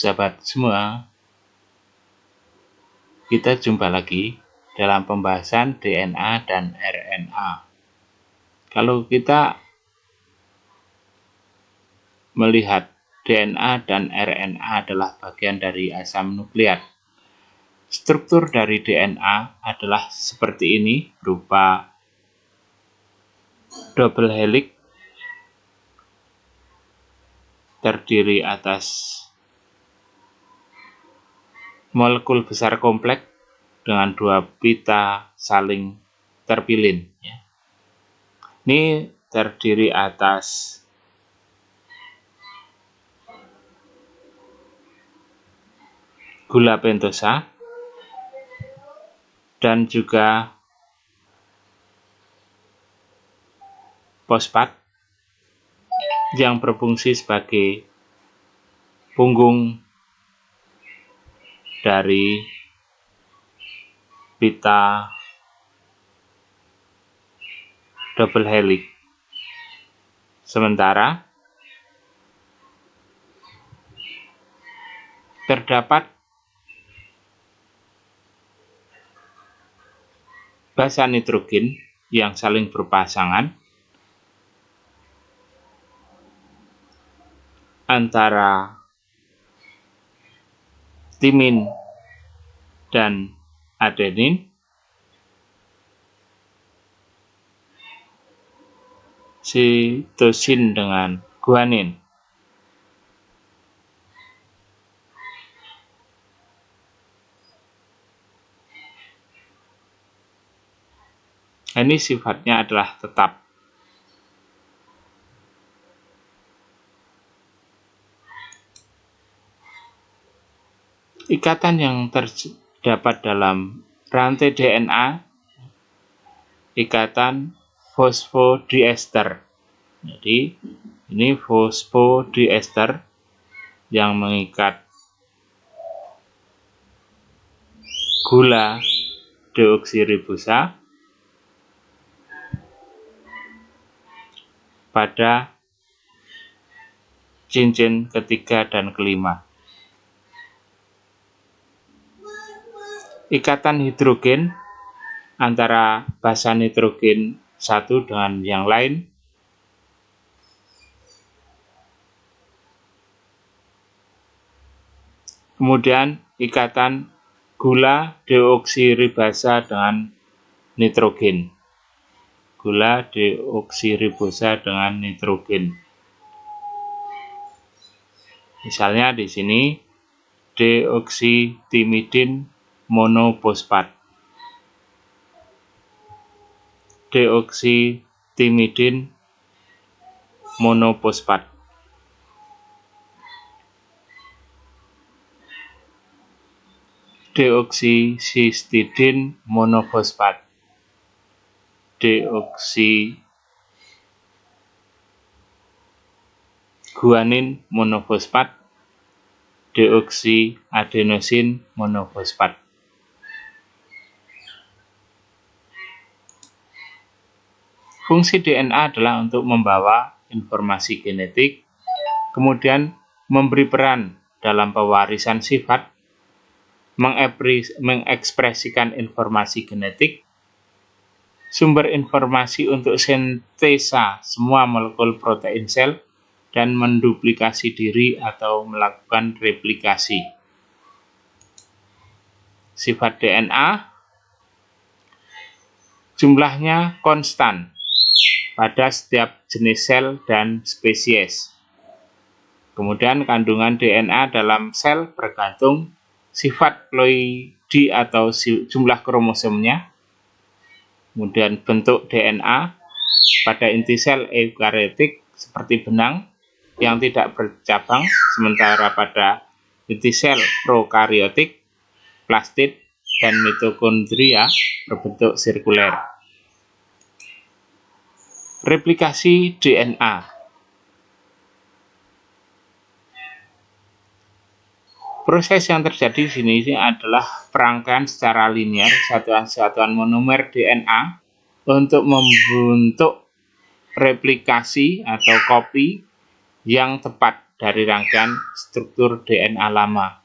sahabat semua, kita jumpa lagi dalam pembahasan DNA dan RNA. Kalau kita melihat DNA dan RNA adalah bagian dari asam nukleat. Struktur dari DNA adalah seperti ini, berupa double helix terdiri atas molekul besar kompleks dengan dua pita saling terpilin. Ini terdiri atas gula pentosa dan juga fosfat yang berfungsi sebagai punggung dari pita double helix. Sementara terdapat basa nitrogen yang saling berpasangan antara timin dan adenin, sitosin dengan guanin. Ini sifatnya adalah tetap. Ikatan yang terdapat dalam rantai DNA, ikatan fosfodiester. Jadi ini fosfodiester yang mengikat gula deoksiribosa pada cincin ketiga dan kelima. Ikatan hidrogen antara basa nitrogen satu dengan yang lain kemudian ikatan gula deoksiribasa dengan nitrogen. Gula deoksiribosa dengan nitrogen. Misalnya di sini deoksitimidin monofosfat. Deoksitimidin monofosfat. Deoksisistidin monofosfat. Deoksiguanin monofosfat. Deoksiadenosin monofosfat. Fungsi DNA adalah untuk membawa informasi genetik, kemudian memberi peran dalam pewarisan sifat, mengekspresikan informasi genetik, sumber informasi untuk sintesa semua molekul protein sel, dan menduplikasi diri atau melakukan replikasi. Sifat DNA jumlahnya konstan pada setiap jenis sel dan spesies. Kemudian kandungan DNA dalam sel bergantung sifat ploidi atau jumlah kromosomnya. Kemudian bentuk DNA pada inti sel eukariotik seperti benang yang tidak bercabang, sementara pada inti sel prokariotik, plastid, dan mitokondria berbentuk sirkuler. Replikasi DNA. Proses yang terjadi di sini adalah perangkaian secara linear satuan-satuan monomer DNA untuk membentuk replikasi atau kopi yang tepat dari rangkaian struktur DNA lama.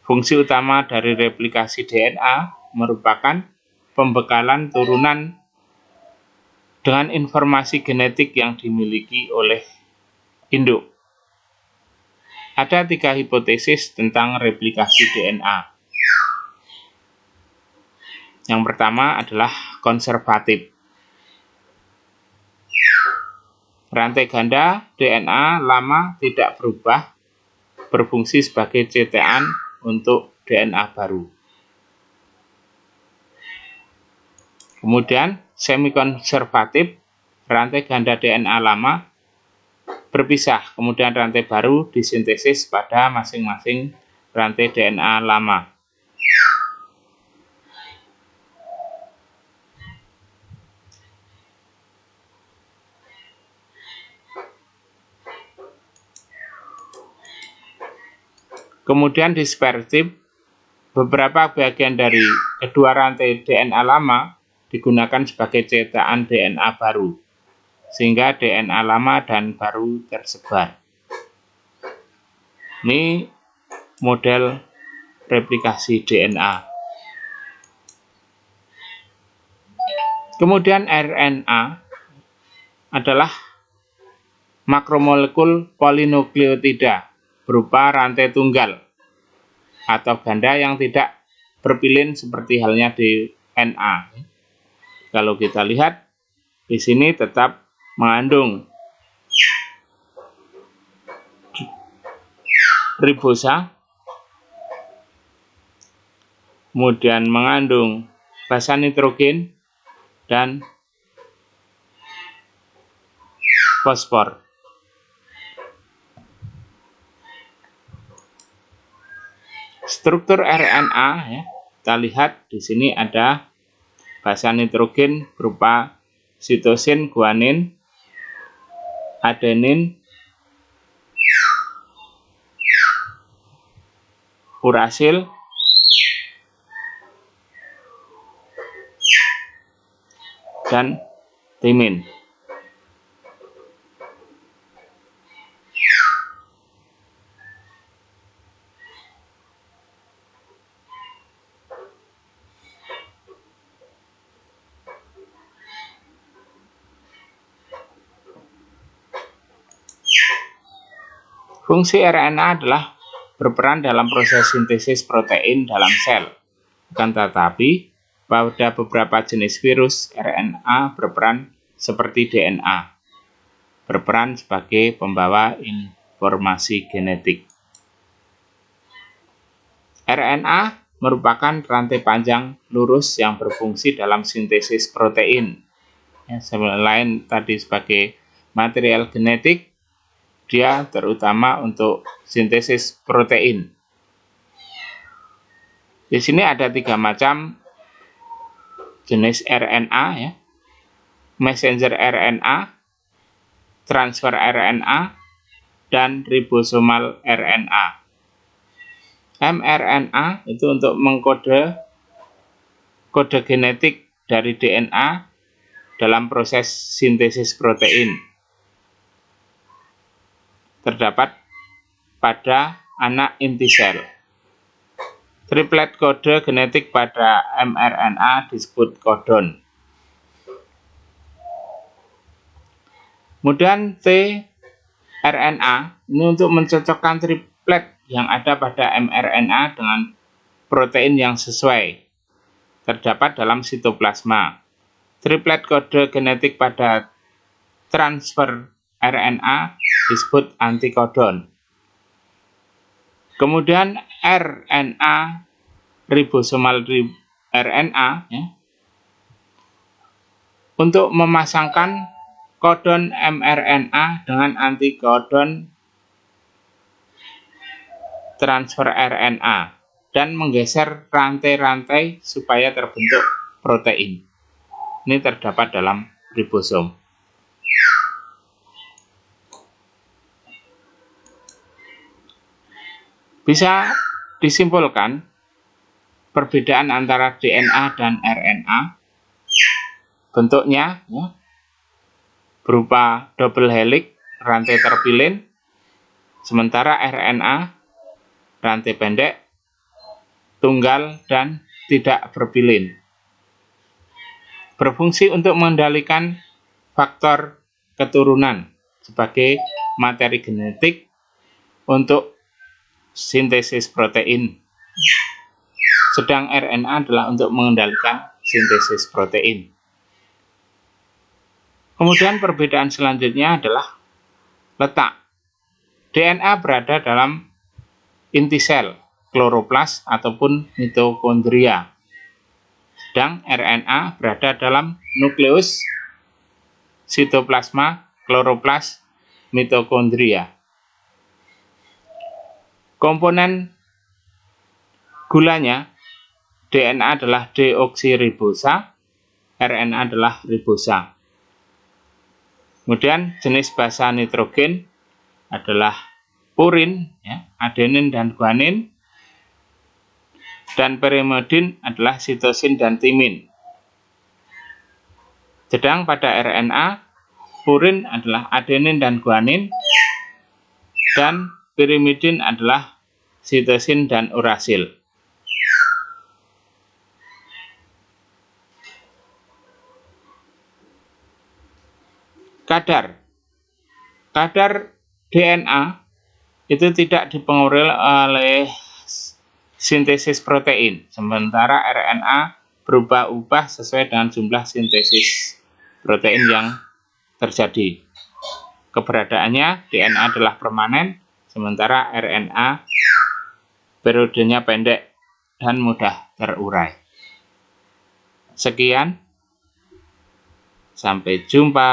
Fungsi utama dari replikasi DNA merupakan pembekalan turunan dengan informasi genetik yang dimiliki oleh induk. Ada 3 hipotesis tentang replikasi DNA. Yang pertama adalah konservatif. Rantai ganda DNA lama tidak berubah, berfungsi sebagai cetakan untuk DNA baru. Kemudian semi-konservatif, rantai ganda DNA lama berpisah, kemudian rantai baru disintesis pada masing-masing rantai DNA lama. Kemudian dispersif, beberapa bagian dari kedua rantai DNA lama digunakan sebagai cetakan DNA baru, sehingga DNA lama dan baru tersebar. Ini model replikasi DNA. Kemudian RNA adalah makromolekul polinukleotida berupa rantai tunggal atau ganda yang tidak berpilin seperti halnya DNA. Kalau kita lihat di sini tetap mengandung ribosa, kemudian mengandung basa nitrogen dan fosfor. Struktur RNA ya, kita lihat di sini ada basa nitrogen berupa sitosin, guanin, adenin, urasil, dan timin. Fungsi RNA adalah berperan dalam proses sintesis protein dalam sel. Akan tetapi, pada beberapa jenis virus, RNA berperan seperti DNA, berperan sebagai pembawa informasi genetik. RNA merupakan rantai panjang lurus yang berfungsi dalam sintesis protein. Ya, selain tadi sebagai material genetik, dia terutama untuk sintesis protein. Di sini ada 3 macam jenis RNA ya. Messenger RNA, transfer RNA, dan ribosomal RNA. mRNA itu untuk mengkode kode genetik dari DNA dalam proses sintesis protein. Terdapat pada anak inti sel. Triplet kode genetik pada mRNA disebut kodon. Kemudian tRNA ini untuk mencocokkan triplet yang ada pada mRNA dengan protein yang sesuai. Terdapat dalam sitoplasma. Triplet kode genetik pada transfer RNA disebut antikodon. Kemudian RNA, ribosomal RNA ya, untuk memasangkan kodon mRNA dengan antikodon transfer RNA dan menggeser rantai-rantai supaya terbentuk protein. Ini terdapat dalam ribosom. Bisa disimpulkan perbedaan antara DNA dan RNA bentuknya ya, berupa double helix, rantai terpilin, Sementara RNA rantai pendek, tunggal, dan tidak berpilin. Berfungsi untuk mengendalikan faktor keturunan sebagai materi genetik untuk sintesis protein. Sedang RNA adalah untuk mengendalikan sintesis protein. Kemudian perbedaan selanjutnya adalah letak. DNA berada dalam inti sel, kloroplas ataupun mitokondria. Sedang RNA berada dalam nukleus, sitoplasma, kloroplas, mitokondria. Komponen gulanya, DNA adalah deoksiribosa, RNA adalah ribosa. Kemudian jenis basa nitrogen adalah purin, ya, adenin dan guanin, dan perimidin adalah sitosin dan timin. Sedang pada RNA, purin adalah adenin dan guanin, dan pirimidin adalah sitosin dan urasil. Kadar DNA itu tidak dipengaruhi oleh sintesis protein, sementara RNA berubah-ubah sesuai dengan jumlah sintesis protein yang terjadi. Keberadaannya, DNA adalah permanen, sementara RNA periodenya pendek dan mudah terurai. Sekian, sampai jumpa.